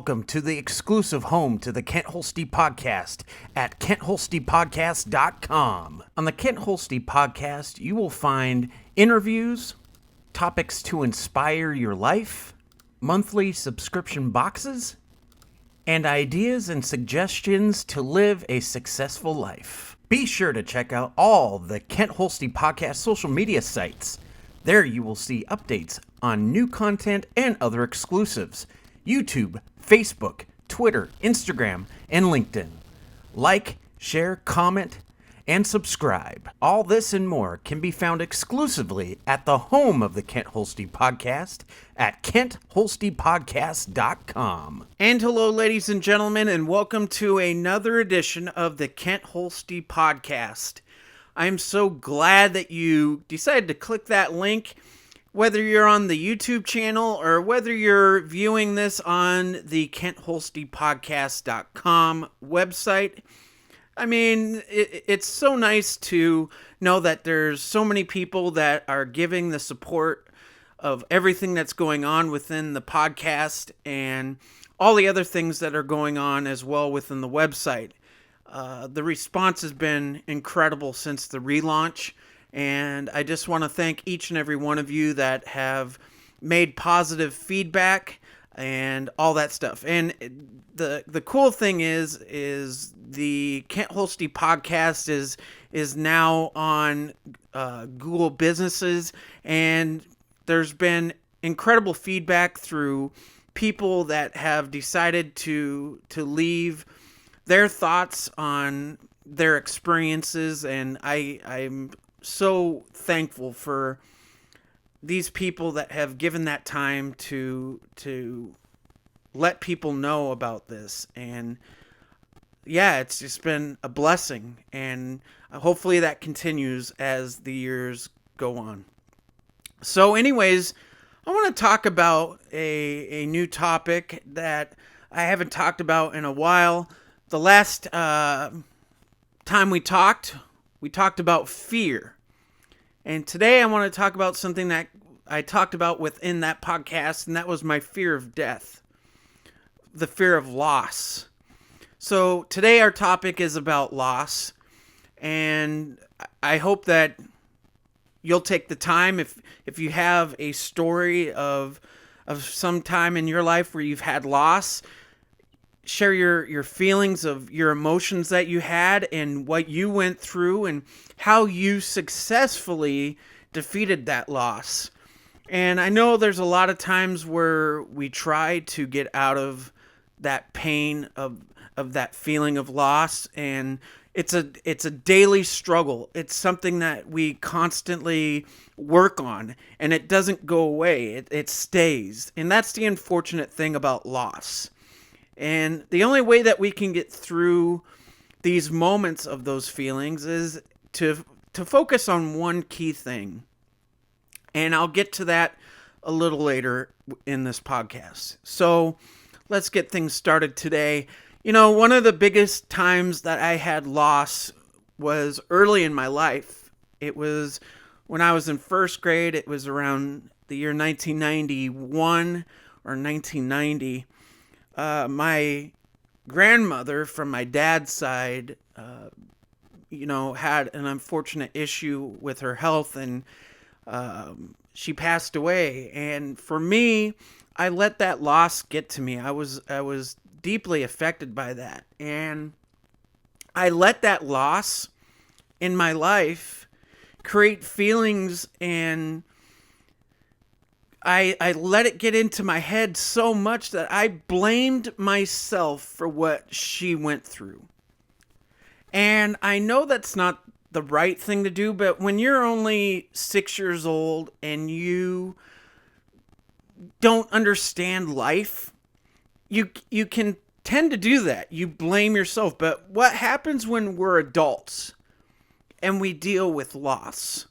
Welcome to the exclusive home to the Kent Holste Podcast at KentHolstePodcast.com. On the Kent Holste Podcast, you will find interviews, topics to inspire your life, monthly subscription boxes, and ideas and suggestions to live a successful life. Be sure to check out all the Kent Holste Podcast social media sites. There you will see updates on new content and other exclusives. YouTube, Facebook, Twitter, Instagram, and LinkedIn. Like, share, comment, and subscribe. All this and more can be found exclusively at the home of the Kent Holste Podcast at KentHolstePodcast.com. And hello, ladies and gentlemen, and welcome to another edition of the Kent Holste Podcast. I'm so glad that you decided to click that link. Whether you're on the YouTube channel or whether you're viewing this on the KentHolstePodcast.com website, I mean, it's so nice to know that there's so many people that are giving the support of everything that's going on within the podcast and all the other things that are going on as well within the website. The response has been incredible since the relaunch. And I just want to thank each and every one of you that have made positive feedback and all that stuff. And the cool thing is the Kent Holste Podcast is now on Google Businesses, and there's been incredible feedback through people that have decided to leave their thoughts on their experiences, and I'm so thankful for these people that have given that time to let people know about this. And yeah, it's just been a blessing, and hopefully that continues as the years go on. So anyways, I want to talk about a new topic that I haven't talked about in a while. The last time we talked about fear. And today I want to talk about something that I talked about within that podcast, and that was my fear of death, the fear of loss. So today our topic is about loss, and I hope that you'll take the time, if you have a story of some time in your life where you've had loss, share your feelings of your emotions that you had and what you went through and how you successfully defeated that loss. And I know there's a lot of times where we try to get out of that pain of that feeling of loss, and it's a daily struggle. It's something that we constantly work on, and it doesn't go away. It stays. And that's the unfortunate thing about loss. And the only way that we can get through these moments of those feelings is to focus on one key thing. And I'll get to that a little later in this podcast. So let's get things started today. You know, one of the biggest times that I had loss was early in my life. It was when I was in first grade. It was around the year 1991 or 1990. My grandmother from my dad's side, had an unfortunate issue with her health, and she passed away. And for me, I let that loss get to me. I was deeply affected by that, and I let that loss in my life create feelings, and I let it get into my head so much that I blamed myself for what she went through. And I know that's not the right thing to do, but when you're only 6 years old and you don't understand life, you can tend to do that. You blame yourself. But what happens when we're adults and we deal with loss?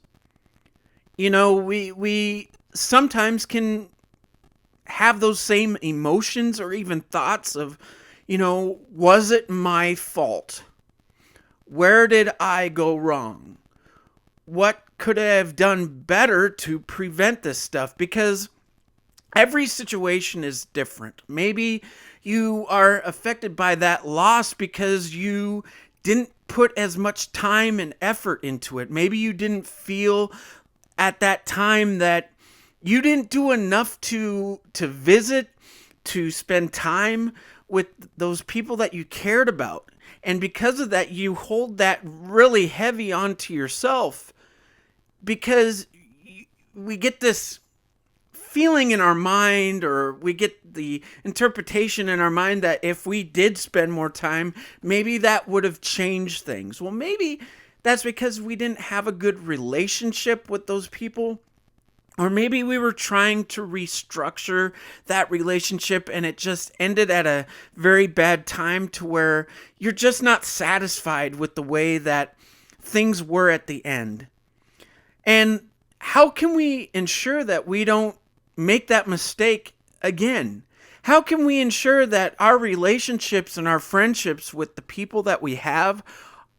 You know, we sometimes can have those same emotions or even thoughts of, was it my fault? Where did I go wrong? What could I have done better to prevent this stuff? Because every situation is different. Maybe you are affected by that loss because you didn't put as much time and effort into it. Maybe you didn't feel at that time that you didn't do enough to visit, to spend time with those people that you cared about. And because of that, you hold that really heavy onto yourself because we get this feeling in our mind, or we get the interpretation in our mind that if we did spend more time, maybe that would have changed things. Well, maybe that's because we didn't have a good relationship with those people. Or maybe we were trying to restructure that relationship and it just ended at a very bad time to where you're just not satisfied with the way that things were at the end. And how can we ensure that we don't make that mistake again? How can we ensure that our relationships and our friendships with the people that we have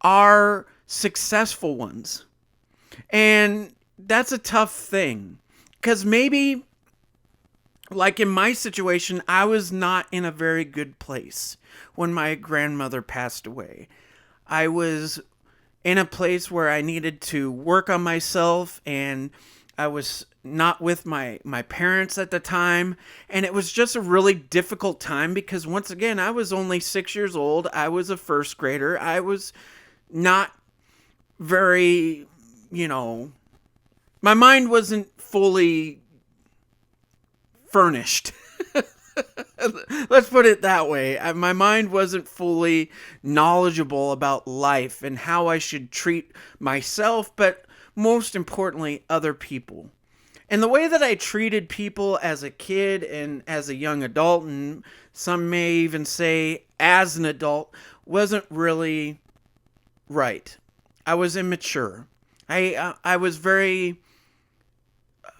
are successful ones? And that's a tough thing. Because maybe, like in my situation, I was not in a very good place when my grandmother passed away. I was in a place where I needed to work on myself, and I was not with my parents at the time. And it was just a really difficult time because, once again, I was only 6 years old. I was a first grader. I was not very, my mind wasn't fully furnished. Let's put it that way. My mind wasn't fully knowledgeable about life and how I should treat myself, but most importantly, other people. And the way that I treated people as a kid and as a young adult, and some may even say as an adult, wasn't really right. I was immature. I was very...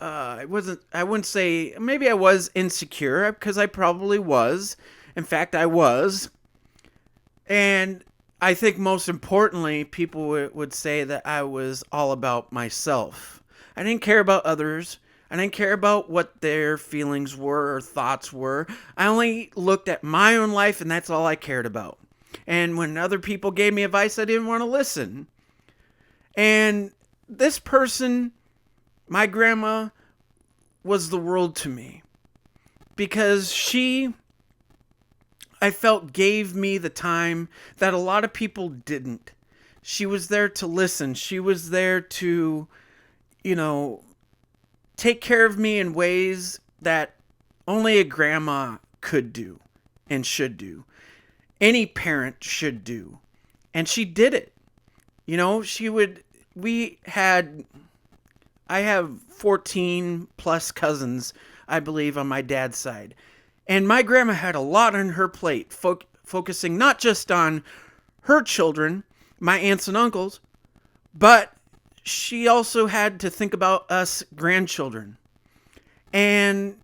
I wouldn't say, maybe I was insecure, because I probably was. In fact, I was. And I think most importantly, people would say that I was all about myself. I didn't care about others. I didn't care about what their feelings were or thoughts were. I only looked at my own life, and that's all I cared about. And when other people gave me advice, I didn't want to listen. And this person, my grandma, was the world to me because she, I felt, gave me the time that a lot of people didn't. She was there to listen. She was there to, take care of me in ways that only a grandma could do and should do. Any parent should do. And she did it. I have 14 plus cousins, I believe, on my dad's side. And my grandma had a lot on her plate, focusing not just on her children, my aunts and uncles, but she also had to think about us grandchildren. And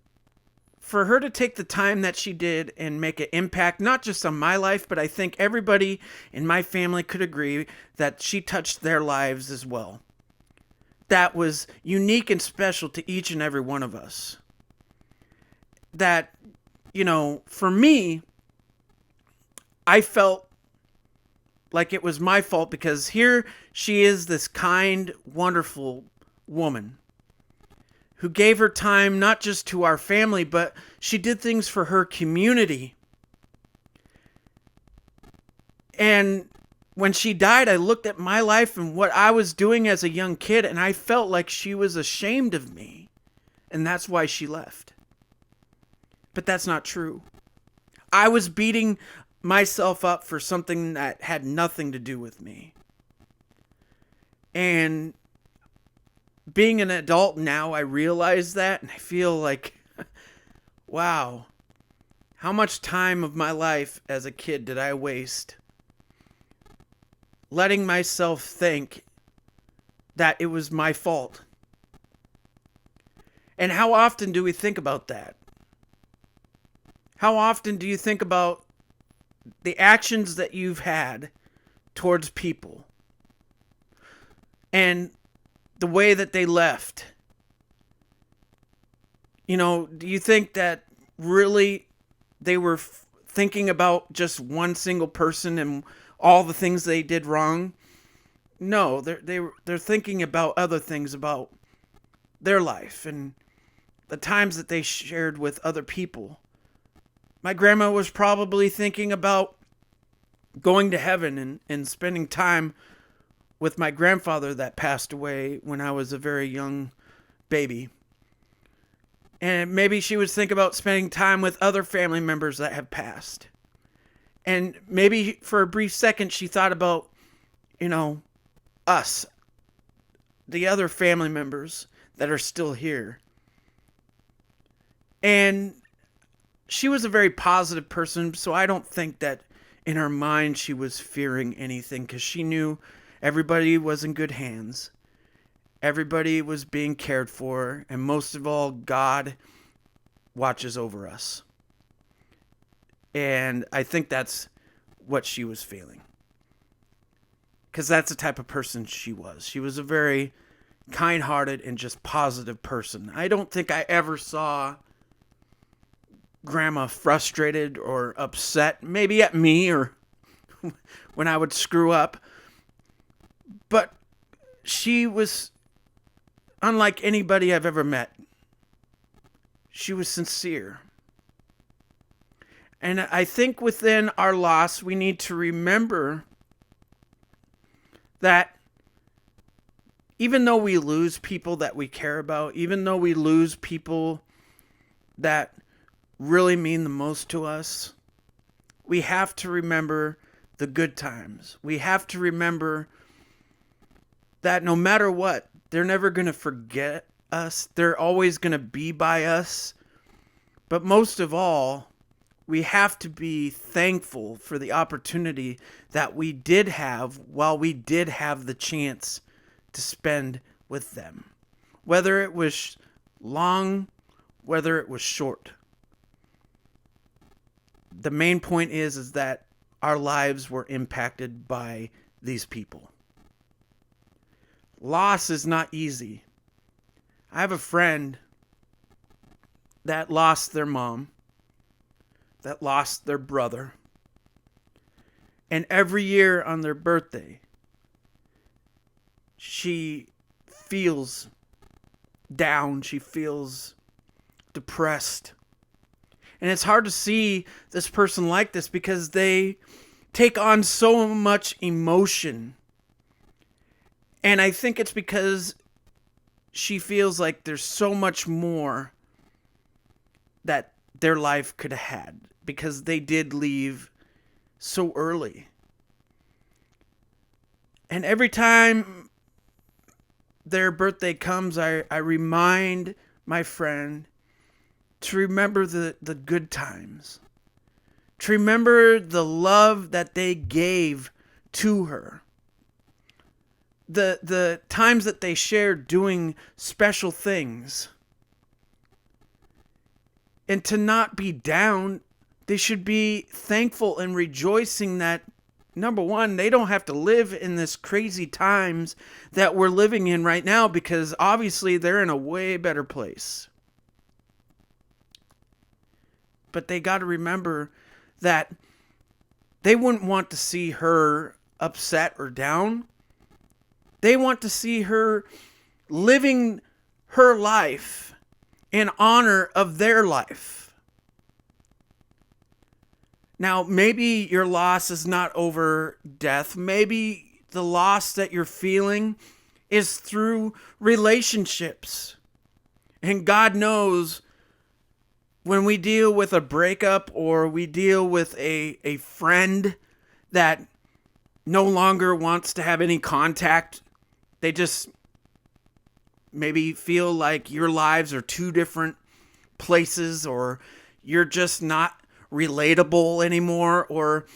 for her to take the time that she did and make an impact, not just on my life, but I think everybody in my family could agree that she touched their lives as well. That was unique and special to each and every one of us. That, for me, I felt like it was my fault because here she is, this kind, wonderful woman who gave her time not just to our family, but she did things for her community. And when she died, I looked at my life and what I was doing as a young kid, and I felt like she was ashamed of me. And that's why she left. But that's not true. I was beating myself up for something that had nothing to do with me. And being an adult now, I realize that, and I feel like, wow, how much time of my life as a kid did I waste letting myself think that it was my fault? And how often do we think about that? How often do you think about the actions that you've had towards people and the way that they left? Do you think that really they were thinking about just one single person and all the things they did wrong. No, they're thinking about other things, about their life and the times that they shared with other people. My grandma was probably thinking about going to heaven and spending time with my grandfather that passed away when I was a very young baby. And maybe she was thinking about spending time with other family members that have passed. And maybe for a brief second she thought about, us, the other family members that are still here. And she was a very positive person, so I don't think that in her mind she was fearing anything, because she knew everybody was in good hands. Everybody was being cared for, and most of all, God watches over us. And I think that's what she was feeling, because that's the type of person she was. She was a very kind-hearted and just positive person. I don't think I ever saw Grandma frustrated or upset, maybe at me or when I would screw up. But she was unlike anybody I've ever met. She was sincere. And I think within our loss, we need to remember that even though we lose people that we care about, even though we lose people that really mean the most to us, we have to remember the good times. We have to remember that no matter what, they're never going to forget us. They're always going to be by us. But most of all, we have to be thankful for the opportunity that we did have while we did have the chance to spend with them. Whether it was long, whether it was short. The main point is that our lives were impacted by these people. Loss is not easy. I have a friend that lost their mom, that lost their brother, and every year on their birthday, she feels down, she feels depressed. And it's hard to see this person like this because they take on so much emotion. And I think it's because she feels like there's so much more that their life could have had, because they did leave so early. And every time their birthday comes, I remind my friend to remember the good times. To remember the love that they gave to her. The times that they shared doing special things. And to not be down, they should be thankful and rejoicing that, number one, they don't have to live in this crazy times that we're living in right now, because obviously they're in a way better place. But they got to remember that they wouldn't want to see her upset or down. They want to see her living her life in honor of their life. Now, maybe your loss is not over death. Maybe the loss that you're feeling is through relationships. And God knows when we deal with a breakup or we deal with a friend that no longer wants to have any contact, they just maybe feel like your lives are two different places, or you're just not relatable anymore, or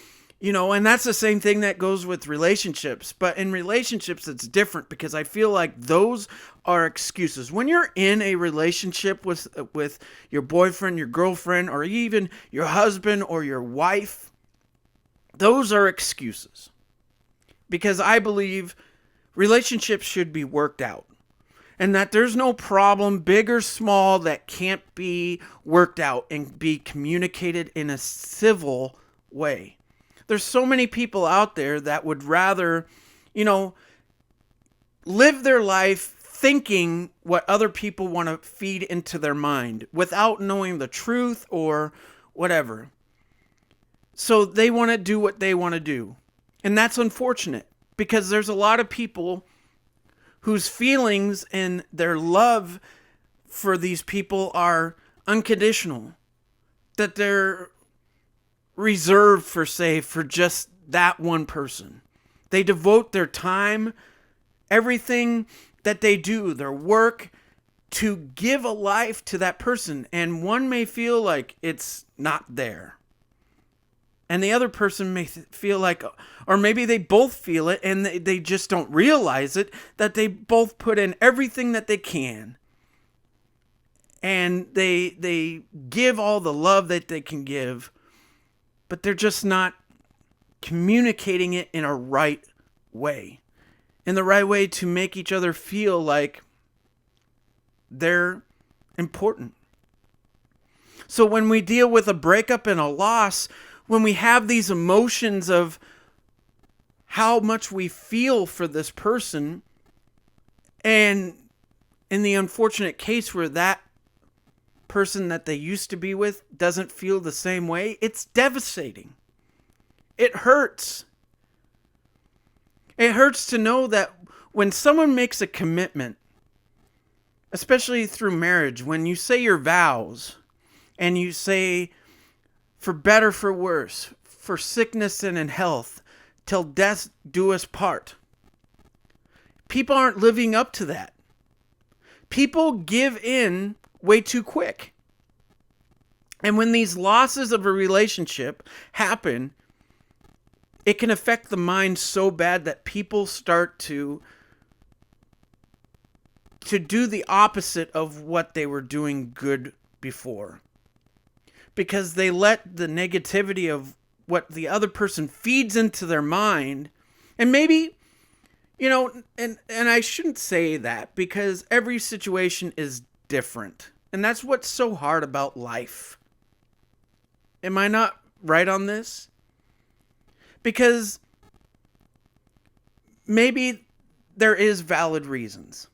and that's the same thing that goes with relationships. But in relationships, it's different, because I feel like those are excuses. When you're in a relationship with your boyfriend, your girlfriend, or even your husband or your wife, those are excuses. Because I believe relationships should be worked out. and that there's no problem, big or small, that can't be worked out and be communicated in a civil way. There's so many people out there that would rather, you know, live their life thinking what other people want to feed into their mind without knowing the truth or whatever. So they want to do what they want to do. And that's unfortunate because there's a lot of people whose feelings and their love for these people are unconditional. That they're reserved for, say, for just that one person. They devote their time, everything that they do, their work, to give a life to that person. And one may feel like it's not there. And the other person may feel like, or maybe they both feel it and they just don't realize it, that they both put in everything that they can. And they give all the love that they can give, but they're just not communicating it in a right way. In the right way to make each other feel like they're important. So when we deal with a breakup and a loss, when we have these emotions of how much we feel for this person, and in the unfortunate case where that person that they used to be with doesn't feel the same way, it's devastating. It hurts. It hurts to know that when someone makes a commitment, especially through marriage, when you say your vows and you say, for better, for worse, for sickness and in health, till death do us part. People aren't living up to that. People give in way too quick. And when these losses of a relationship happen, it can affect the mind so bad that people start to do the opposite of what they were doing good before. Because they let the negativity of what the other person feeds into their mind. And maybe, and I shouldn't say that because every situation is different. And that's what's so hard about life. Am I not right on this? Because maybe there is valid reasons.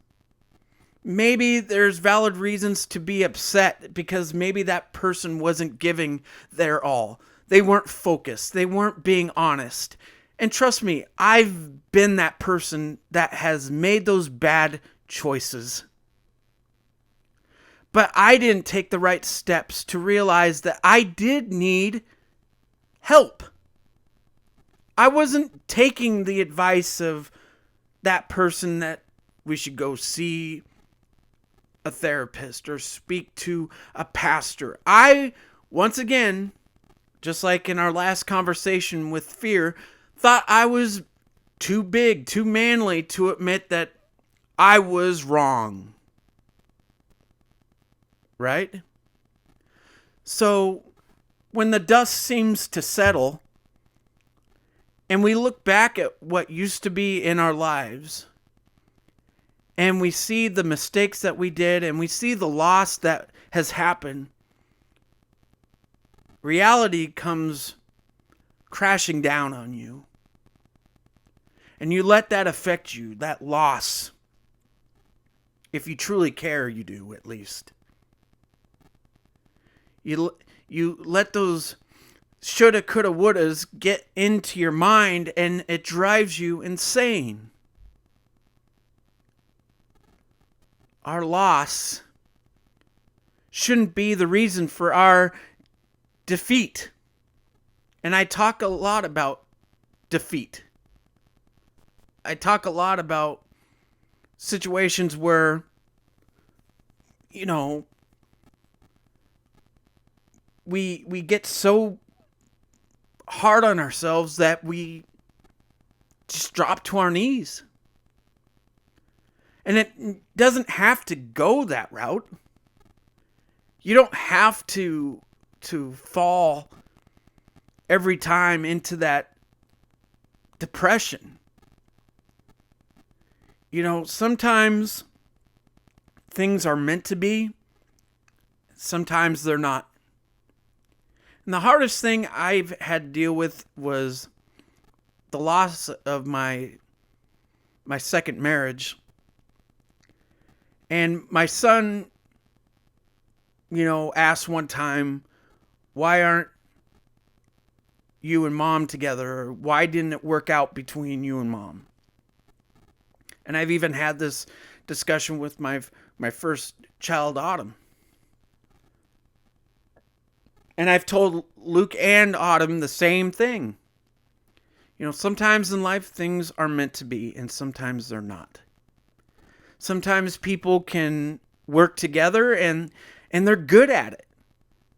Maybe there's valid reasons to be upset because maybe that person wasn't giving their all. They weren't focused. They weren't being honest. And trust me, I've been that person that has made those bad choices. But I didn't take the right steps to realize that I did need help. I wasn't taking the advice of that person that we should go see a therapist or speak to a pastor. I, once again, just like in our last conversation with fear, thought I was too big, too manly to admit that I was wrong. Right? So, when the dust seems to settle, and we look back at what used to be in our lives, and we see the mistakes that we did, and we see the loss that has happened, reality comes crashing down on you. And you let that affect you, that loss. If you truly care, you do, at least. You let those shoulda, coulda, wouldas get into your mind, and it drives you insane. Our loss shouldn't be the reason for our defeat. And I talk a lot about defeat. I talk a lot about situations where, we get so hard on ourselves that we just drop to our knees. And it doesn't have to go that route. You don't have to fall every time into that depression. Sometimes things are meant to be, sometimes they're not. And the hardest thing I've had to deal with was the loss of my second marriage. And my son, asked one time, why aren't you and mom together? Or why didn't it work out between you and mom? And I've even had this discussion with my first child, Autumn. And I've told Luke and Autumn the same thing. Sometimes in life things are meant to be, and sometimes they're not. Sometimes people can work together and they're good at it.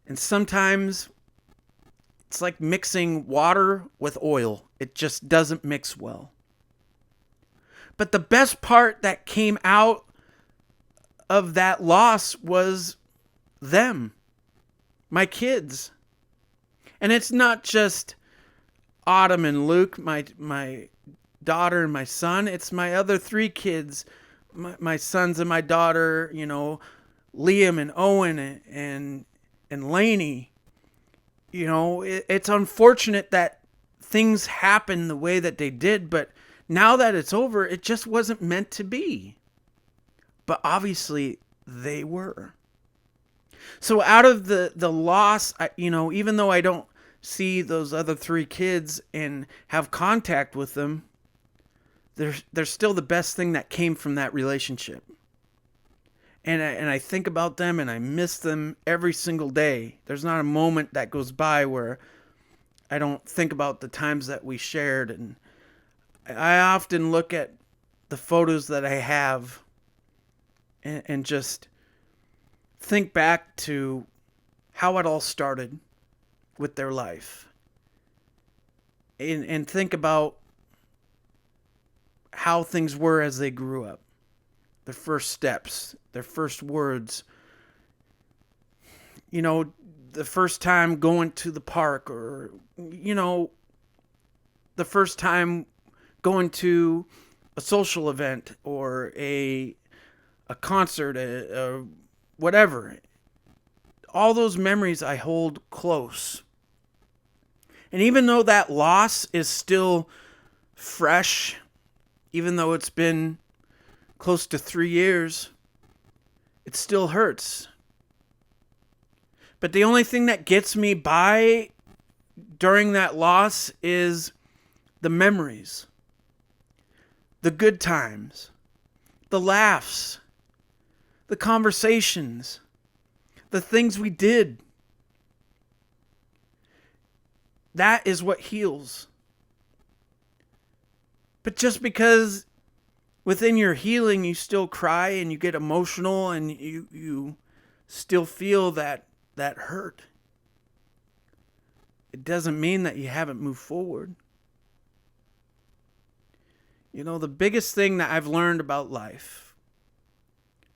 And sometimes it's like mixing water with oil. It just doesn't mix well. But the best part that came out of that loss was them, my kids. And it's not just Autumn and Luke, my daughter and my son. It's my other 3 kids, my sons and my daughter, Liam and Owen and Lainey. It's unfortunate that things happen the way that they did, but now that it's over, it just wasn't meant to be. But obviously they were. So out of the loss, even though I don't see those other 3 kids and have contact with them, they're still the best thing that came from that relationship. And I think about them and I miss them every single day. There's not a moment that goes by where I don't think about the times that we shared. And I often look at the photos that I have and just think back to how it all started with their life. And think about how things were as they grew up. Their first steps, their first words. The first time going to the park, or, the first time going to a social event or a concert, whatever. All those memories I hold close. And even though that loss is still fresh, even though it's been close to 3 years, it still hurts. But the only thing that gets me by during that loss is the memories, the good times, the laughs, the conversations, the things we did. That is what heals. But just because within your healing you still cry and you get emotional and you still feel that hurt, it doesn't mean that you haven't moved forward. The biggest thing that I've learned about life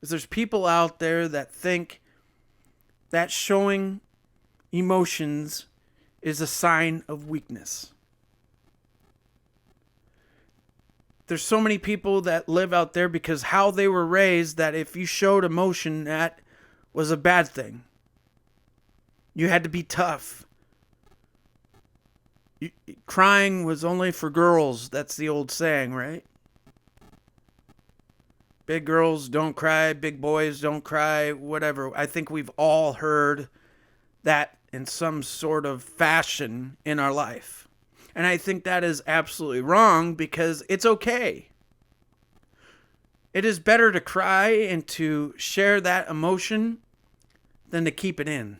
is there's people out there that think that showing emotions is a sign of weakness. There's so many people that live out there because how they were raised, that if you showed emotion, that was a bad thing. You had to be tough. Crying was only for girls. That's the old saying, right? Big girls don't cry, big boys don't cry, whatever. I think we've all heard that in some sort of fashion in our life. And I think that is absolutely wrong, because it's okay. It is better to cry and to share that emotion than to keep it in.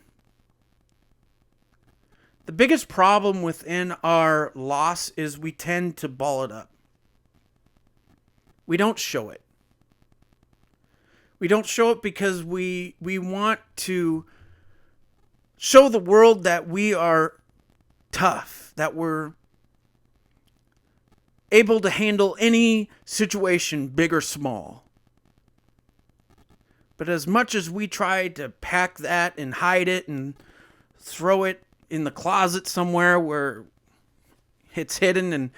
The biggest problem within our loss is we tend to ball it up. We don't show it. We don't show it because we want to show the world that we are tough, that we're able to handle any situation, big or small. But as much as we try to pack that and hide it and throw it in the closet somewhere where it's hidden and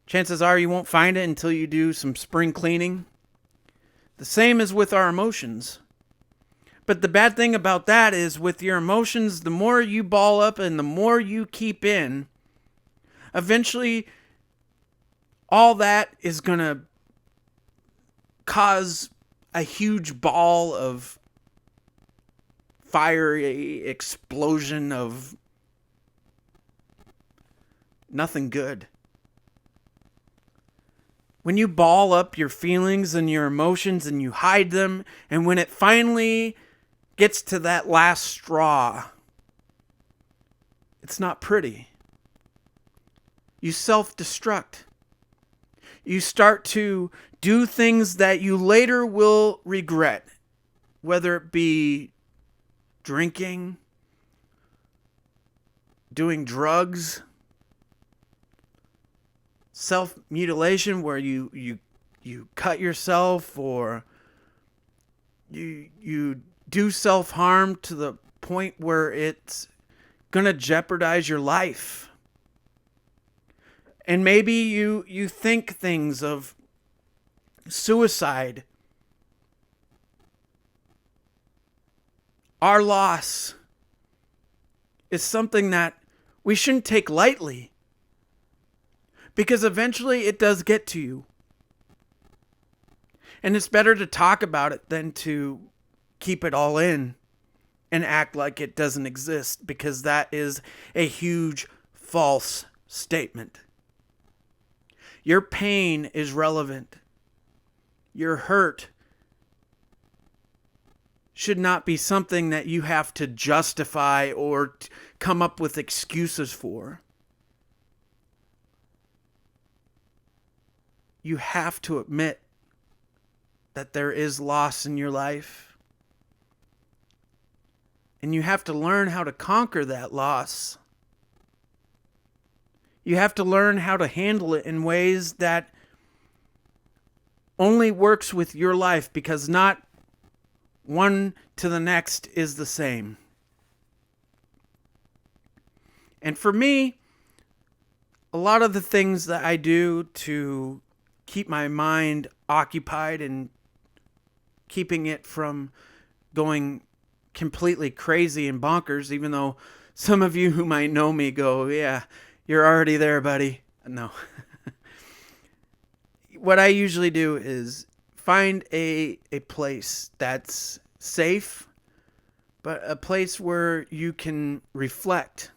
chances are you won't find it until you do some spring cleaning, The same as with our emotions. But the bad thing about that is with your emotions, the more you ball up and the more you keep in, eventually all that is going to cause a huge ball of fiery explosion of nothing good. When you ball up your feelings and your emotions and you hide them, and when it finally gets to that last straw, it's not pretty. You self-destruct. You start to do things that you later will regret, whether it be drinking, doing drugs, self-mutilation where you cut yourself, or you do self-harm to the point where it's going to jeopardize your life. And maybe you think things of suicide. Our loss is something that we shouldn't take lightly, because eventually it does get to you. And it's better to talk about it than to keep it all in and act like it doesn't exist, because that is a huge false statement. Your pain is relevant. Your hurt should not be something that you have to justify or come up with excuses for. You have to admit that there is loss in your life. And you have to learn how to conquer that loss. You have to learn how to handle it in ways that only works with your life, because not one to the next is the same. And for me, a lot of the things that I do to keep my mind occupied and keeping it from going completely crazy and bonkers, even though some of you who might know me go, yeah, you're already there, buddy. No. What I usually do is find a place that's safe, but a place where you can reflect.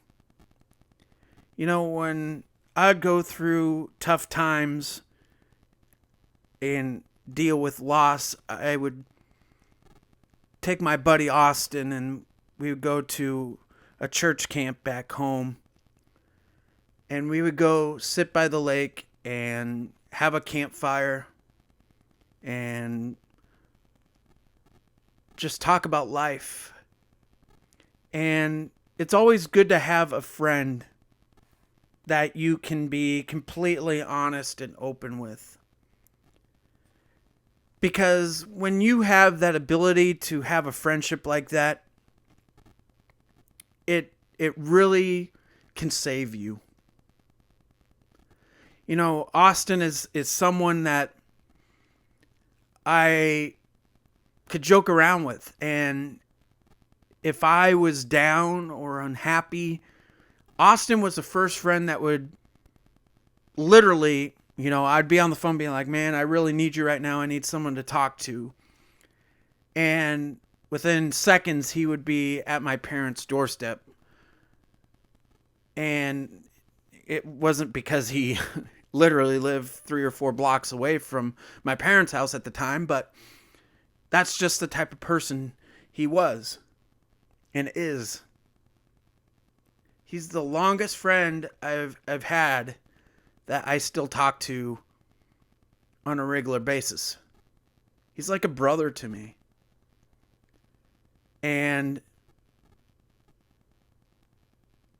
You know, when I go through tough times and deal with loss, I would take my buddy Austin and we would go to a church camp back home. And we would go sit by the lake and have a campfire and just talk about life. And it's always good to have a friend that you can be completely honest and open with. Because when you have that ability to have a friendship like that, it really can save you. You know, Austin is someone that I could joke around with. And if I was down or unhappy, Austin was the first friend that would literally, you know, I'd be on the phone being like, man, I really need you right now. I need someone to talk to. And within seconds, he would be at my parents' doorstep. And it wasn't because he literally lived 3 or 4 blocks away from my parents' house at the time, but that's just the type of person he was and is. He's the longest friend I've had that I still talk to on a regular basis. He's like a brother to me. And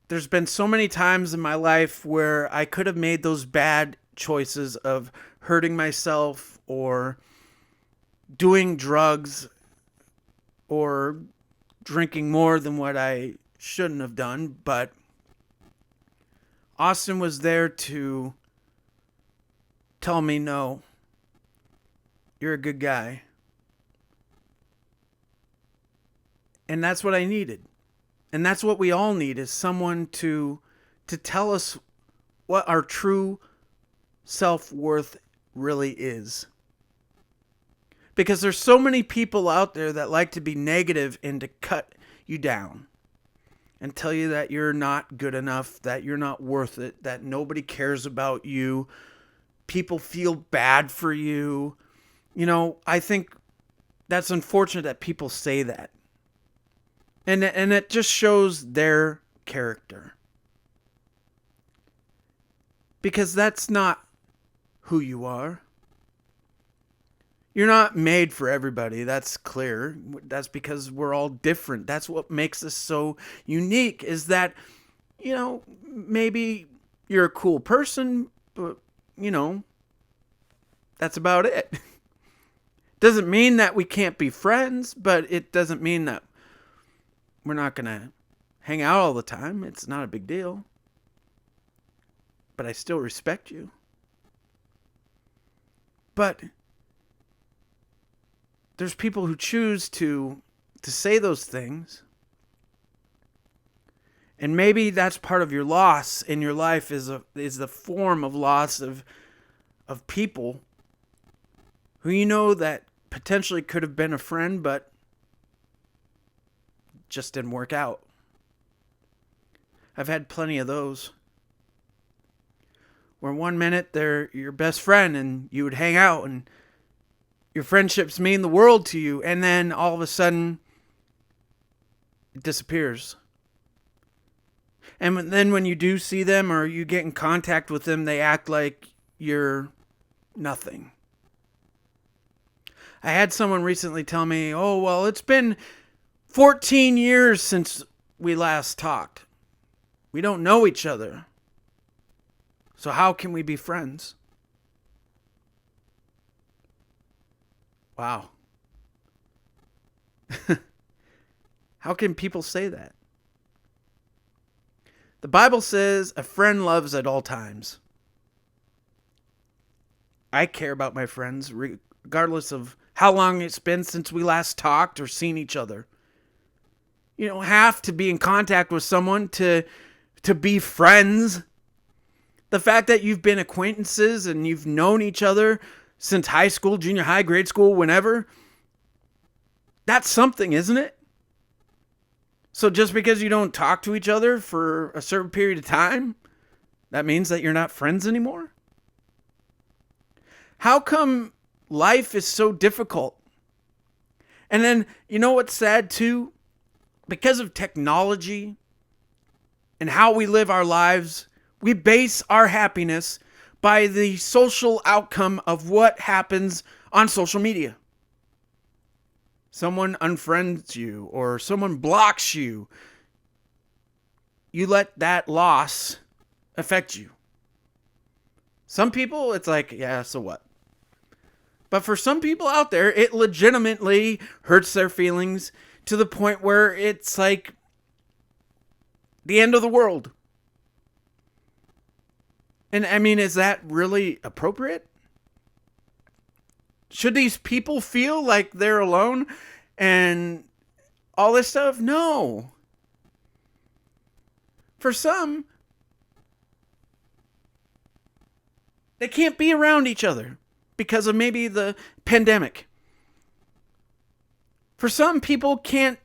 there's been so many times in my life where I could have made those bad choices of hurting myself or doing drugs or drinking more than what I shouldn't have done. But Austin was there to tell me, no, you're a good guy. And that's what I needed. And that's what we all need, is someone to tell us what our true self-worth really is. Because there's so many people out there that like to be negative and to cut you down and tell you that you're not good enough, that you're not worth it, that nobody cares about you. People feel bad for you. You know, I think that's unfortunate that people say that. And it just shows their character. Because that's not who you are. You're not made for everybody. That's clear. That's because we're all different. That's what makes us so unique, is that, you know, maybe you're a cool person, but, you know, that's about it. Doesn't mean that we can't be friends, but it doesn't mean that we're not going to hang out all the time. It's not a big deal. But I still respect you. But there's people who choose to say those things. And maybe that's part of your loss in your life, is the form of loss of people who you know that potentially could have been a friend, but just didn't work out. I've had plenty of those. Where one minute they're your best friend and you would hang out and your friendships mean the world to you, and then all of a sudden it disappears. And then when you do see them or you get in contact with them, they act like you're nothing. I had someone recently tell me, oh, well, it's been 14 years since we last talked. We don't know each other. So how can we be friends? Wow. How can people say that? The Bible says a friend loves at all times. I care about my friends regardless of how long it's been since we last talked or seen each other. You don't have to be in contact with someone to be friends. The fact that you've been acquaintances and you've known each other since high school, junior high, grade school, whenever, that's something, isn't it? So just because you don't talk to each other for a certain period of time, that means that you're not friends anymore? How come life is so difficult? And then, you know what's sad too? Because of technology and how we live our lives, we base our happiness by the social outcome of what happens on social media. Someone unfriends you or someone blocks you. You let that loss affect you. Some people, it's like, yeah, so what? But for some people out there, it legitimately hurts their feelings to the point where it's like the end of the world. And I mean, is that really appropriate? Should these people feel like they're alone and all this stuff? No. For some, they can't be around each other because of maybe the pandemic. For some, people can't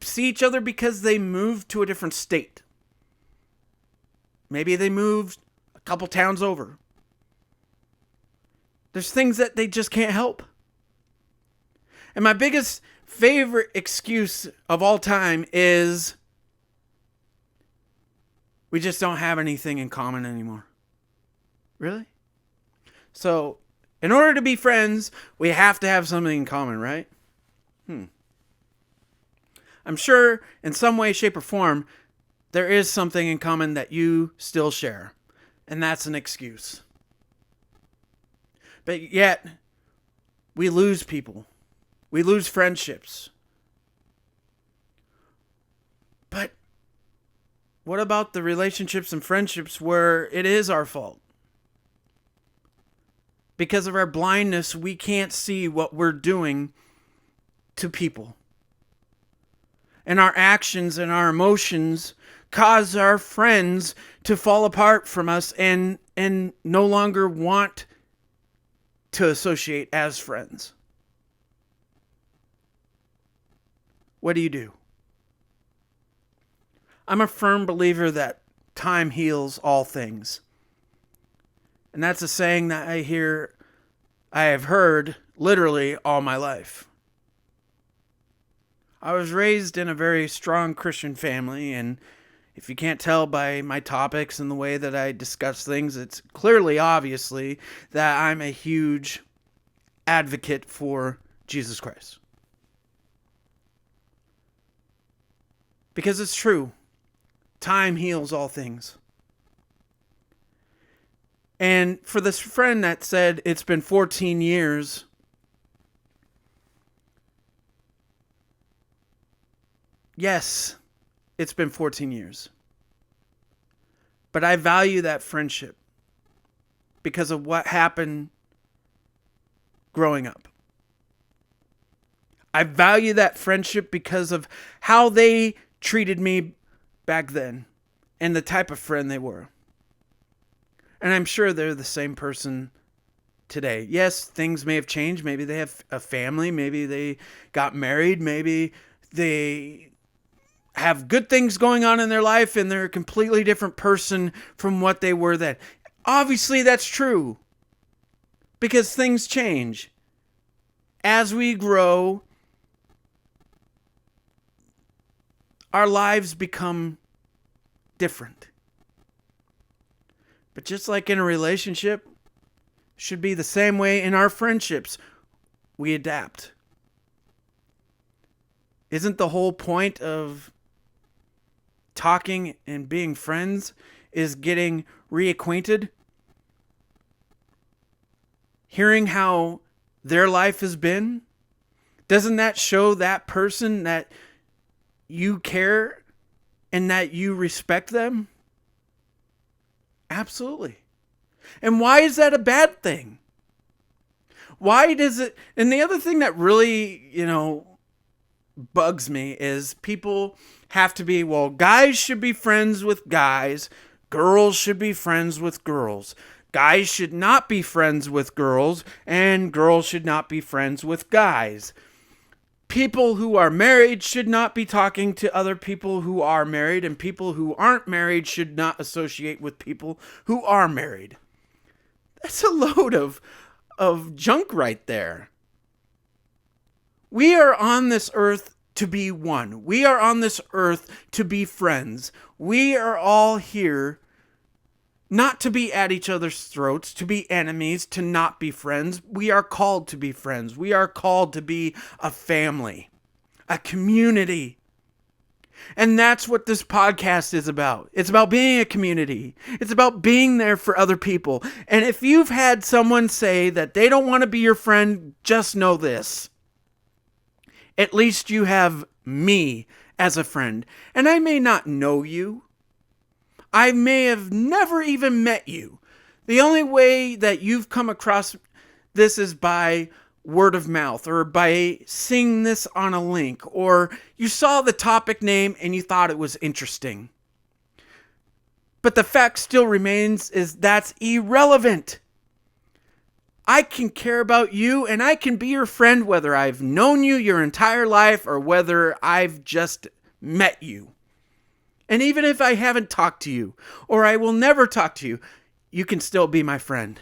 see each other because they moved to a different state. Maybe they moved a couple towns over. There's things that they just can't help. And my biggest favorite excuse of all time is we just don't have anything in common anymore. Really? So, in order to be friends, we have to have something in common, right? I'm sure in some way, shape, or form, there is something in common that you still share. And that's an excuse. But yet, we lose people. We lose friendships. But what about the relationships and friendships where it is our fault? Because of our blindness, we can't see what we're doing to people. and our actions and our emotions cause our friends to fall apart from us and no longer want to associate as friends. What do you do? I'm a firm believer that time heals all things. And that's a saying that I have heard literally all my life. I was raised in a very strong Christian family, and if you can't tell by my topics and the way that I discuss things, it's clearly, obviously, that I'm a huge advocate for Jesus Christ. Because it's true. Time heals all things. And for this friend that said it's been 14 years, yes, it's been 14 years. But I value that friendship because of what happened growing up. I value that friendship because of how they treated me back then and the type of friend they were. And I'm sure they're the same person today. Yes, things may have changed. Maybe they have a family. Maybe they got married. Maybe they have good things going on in their life and they're a completely different person from what they were then. Obviously, that's true. Because things change. As we grow, our lives become different. But just like in a relationship, should be the same way in our friendships. We adapt. Isn't the whole point of talking and being friends is getting reacquainted? Hearing how their life has been? Doesn't that show that person that you care and that you respect them? Absolutely. And why is that a bad thing? Why does it... And the other thing that really, bugs me is people have to be, well, guys should be friends with guys. Girls should be friends with girls. Guys should not be friends with girls. And girls should not be friends with guys. People who are married should not be talking to other people who are married, and people who aren't married should not associate with people who are married. That's a load of junk right there. We are on this earth to be one. We are on this earth to be friends. We are all here not to be at each other's throats, to be enemies, to not be friends. We are called to be friends. We are called to be a family, a community. And that's what this podcast is about. It's about being a community. It's about being there for other people. And if you've had someone say that they don't want to be your friend, just know this. At least you have me as a friend. And I may not know you. I may have never even met you. The only way that you've come across this is by word of mouth or by seeing this on a link, or you saw the topic name and you thought it was interesting. But the fact still remains is that's irrelevant. I can care about you and I can be your friend whether I've known you your entire life or whether I've just met you. And even if I haven't talked to you, or I will never talk to you, you can still be my friend.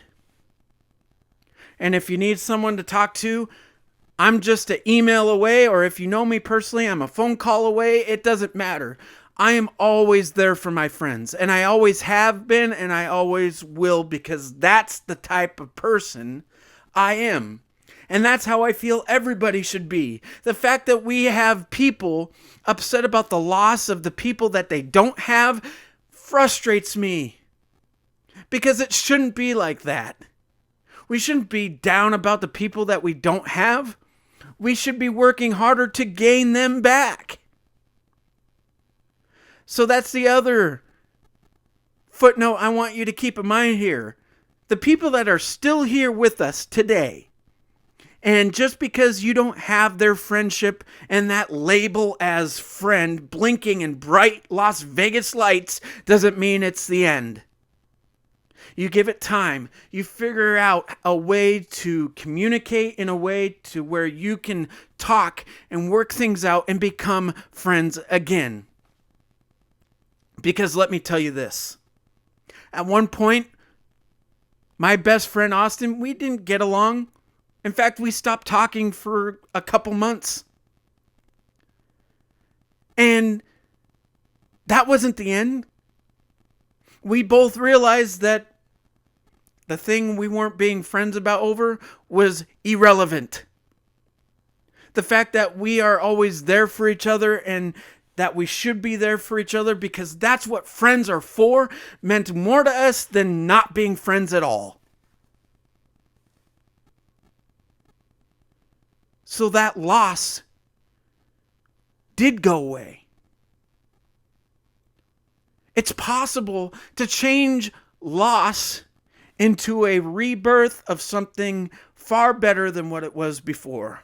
And if you need someone to talk to, I'm just an email away, or if you know me personally, I'm a phone call away. It doesn't matter. I am always there for my friends, and I always have been, and I always will, because that's the type of person I am. And that's how I feel everybody should be. The fact that we have people upset about the loss of the people that they don't have frustrates me. Because it shouldn't be like that. We shouldn't be down about the people that we don't have. We should be working harder to gain them back. So that's the other footnote I want you to keep in mind here. The people that are still here with us today, And just because you don't have their friendship and that label as friend blinking in bright Las Vegas lights doesn't mean it's the end. You give it time. You figure out a way to communicate in a way to where you can talk and work things out and become friends again. Because let me tell you this. At one point, my best friend Austin, we didn't get along. In fact, we stopped talking for a couple months. And that wasn't the end. We both realized that the thing we weren't being friends about over was irrelevant. The fact that we are always there for each other and that we should be there for each other because that's what friends are for meant more to us than not being friends at all. So that loss did go away. It's possible to change loss into a rebirth of something far better than what it was before.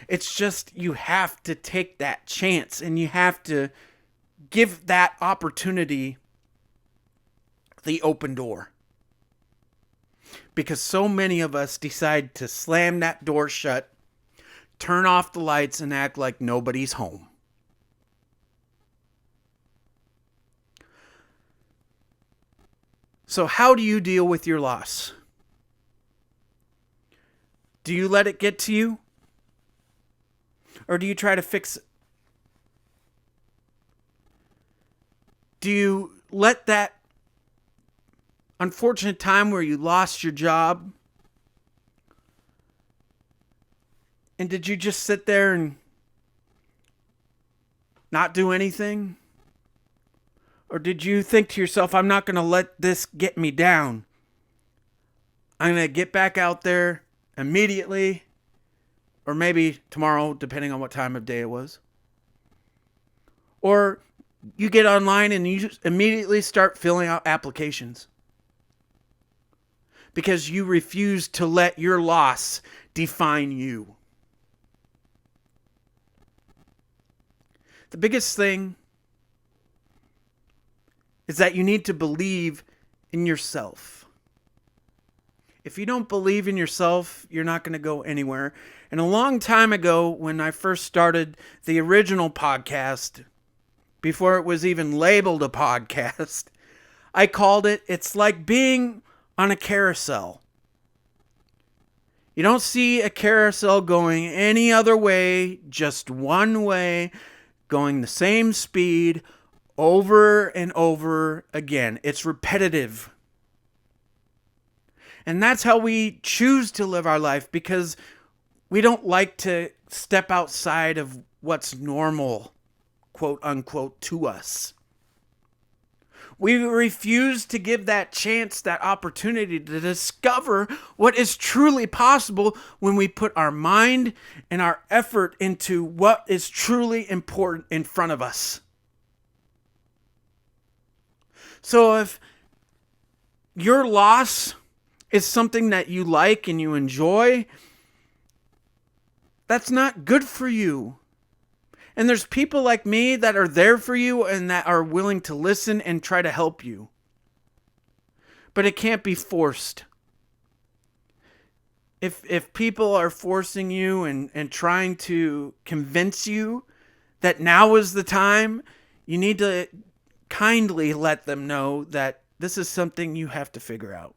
It's just you have to take that chance and you have to give that opportunity the open door. Because so many of us decide to slam that door shut, turn off the lights, and act like nobody's home. So how do you deal with your loss? Do you let it get to you? Or do you try to fix it? Do you let that unfortunate time where you lost your job, and did you just sit there and not do anything? Or did you think to yourself, I'm not going to let this get me down. I'm going to get back out there immediately, or maybe tomorrow, depending on what time of day it was. Or you get online and you just immediately start filling out applications. Because you refuse to let your loss define you. The biggest thing is that you need to believe in yourself. If you don't believe in yourself, you're not going to go anywhere. And a long time ago, when I first started the original podcast, before it was even labeled a podcast, I called it, it's like being on a carousel. You don't see a carousel going any other way, just one way, going the same speed over and over again. It's repetitive. And that's how we choose to live our life, because we don't like to step outside of what's normal, quote unquote, to us. We refuse to give that chance, that opportunity to discover what is truly possible when we put our mind and our effort into what is truly important in front of us. So if your loss is something that you like and you enjoy, that's not good for you. And there's people like me that are there for you and that are willing to listen and try to help you. But it can't be forced. If people are forcing you and trying to convince you that now is the time, you need to kindly let them know that this is something you have to figure out.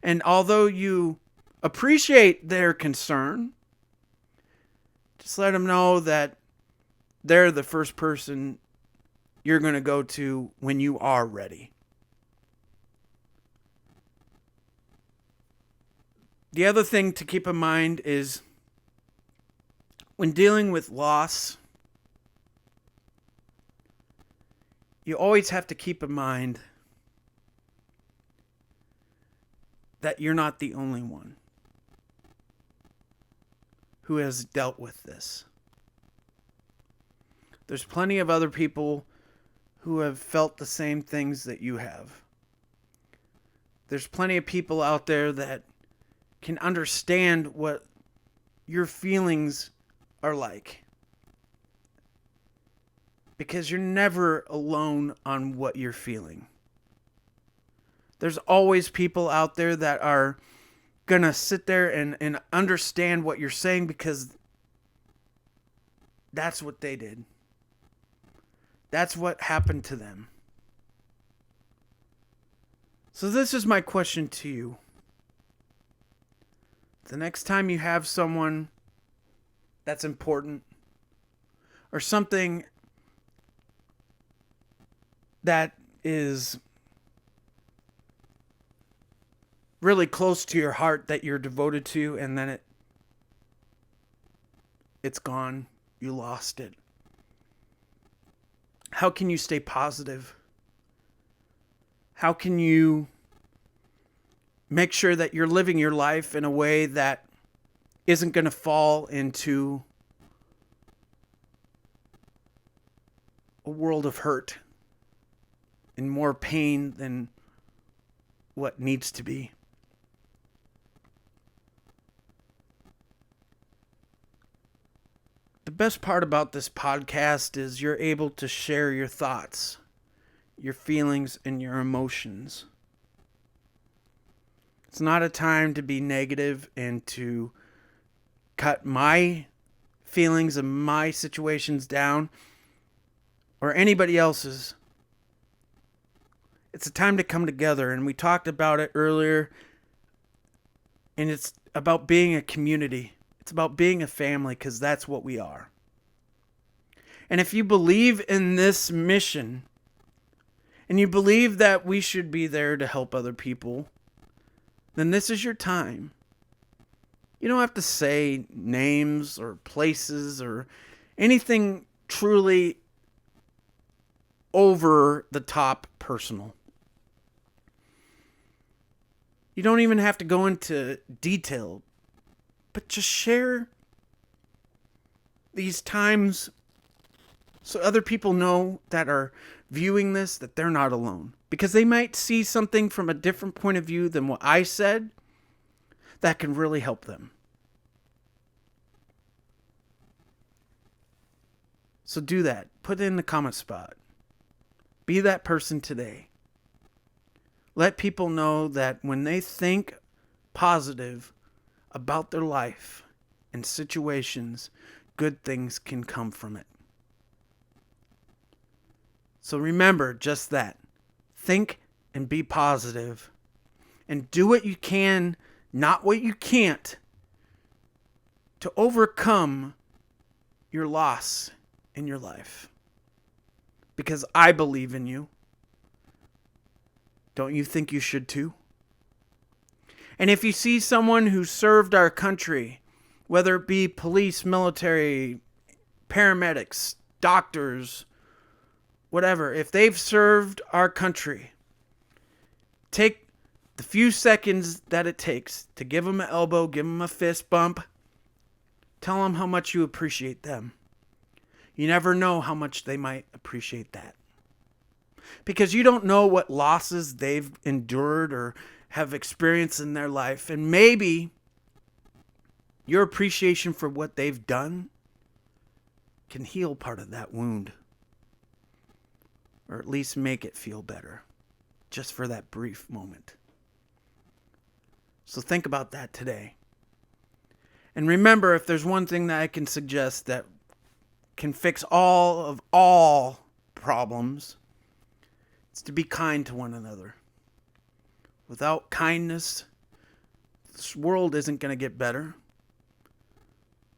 And although you appreciate their concern, just let them know that they're the first person you're going to go to when you are ready. The other thing to keep in mind is when dealing with loss, you always have to keep in mind that you're not the only one who has dealt with this. There's plenty of other people who have felt the same things that you have. There's plenty of people out there that can understand what your feelings are like. Because you're never alone on what you're feeling. There's always people out there that are going to sit there and understand what you're saying because that's what they did. That's what happened to them. So this is my question to you. The next time you have someone that's important or something that is really close to your heart that you're devoted to, and then it's gone, you lost it. How can you stay positive? How can you make sure that you're living your life in a way that isn't going to fall into a world of hurt and more pain than what needs to be? The best part about this podcast is you're able to share your thoughts, your feelings, and your emotions. It's not a time to be negative and to cut my feelings and my situations down or anybody else's. It's a time to come together, and we talked about it earlier, and it's about being a community. It's about being a family, because that's what we are. And if you believe in this mission, and you believe that we should be there to help other people, then this is your time. You don't have to say names or places or anything truly over the top personal. You don't even have to go into detail, but just share these times so other people know that are viewing this that they're not alone. Because they might see something from a different point of view than what I said that can really help them. So do that. Put it in the comment spot. Be that person today. Let people know that when they think positive about their life and situations, good things can come from it. So remember just that. Think and be positive. And do what you can, not what you can't, to overcome your loss in your life. Because I believe in you. Don't you think you should too? And if you see someone who served our country, whether it be police, military, paramedics, doctors, whatever, if they've served our country, take the few seconds that it takes to give them an elbow, give them a fist bump, tell them how much you appreciate them. You never know how much they might appreciate that. Because you don't know what losses they've endured or have experienced in their life. And maybe your appreciation for what they've done can heal part of that wound. Or at least make it feel better. Just for that brief moment. So think about that today. And remember, if there's one thing that I can suggest that can fix all problems, it's to be kind to one another. Without kindness, this world isn't going to get better.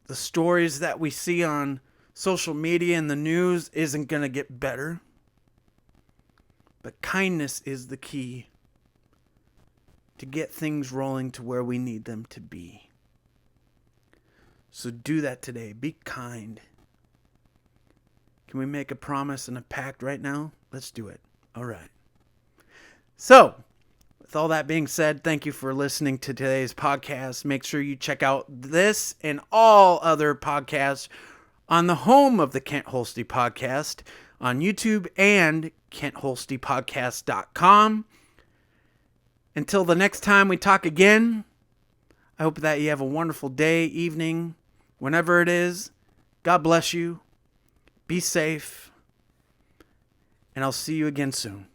The stories that we see on social media and the news isn't going to get better. But kindness is the key to get things rolling to where we need them to be. So do that today. Be kind. Can we make a promise and a pact right now? Let's do it. All right. So, with all that being said, thank you for listening to today's podcast. Make sure you check out this and all other podcasts on the home of the Kent Holste Podcast on YouTube and KentHolstePodcast.com. Until the next time we talk again, I hope that you have a wonderful day, evening, whenever it is. God bless you. Be safe. And I'll see you again soon.